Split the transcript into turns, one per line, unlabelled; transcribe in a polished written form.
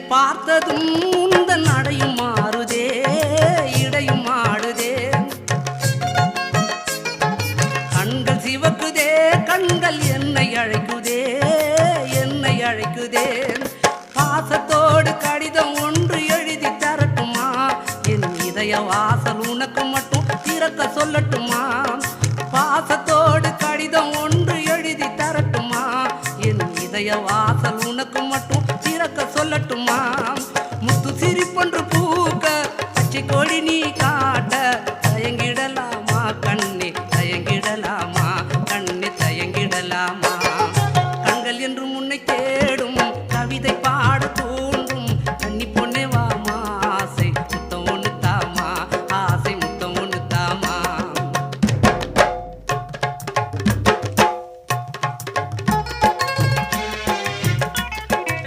பார்த்ததும் உந்தன் நடையும் மாறுதே இடையும் ஆடுதே கண்கள் சிவக்குதே கண்கள் என்னை அழைக்குதே என்னை அழைக்குதே பாசத்தோடு கடிதம் ஒன்று எழுதி தரட்டுமா என் இதய வாசல் உனக்கு மட்டும் திறக்க சொல்லட்டும்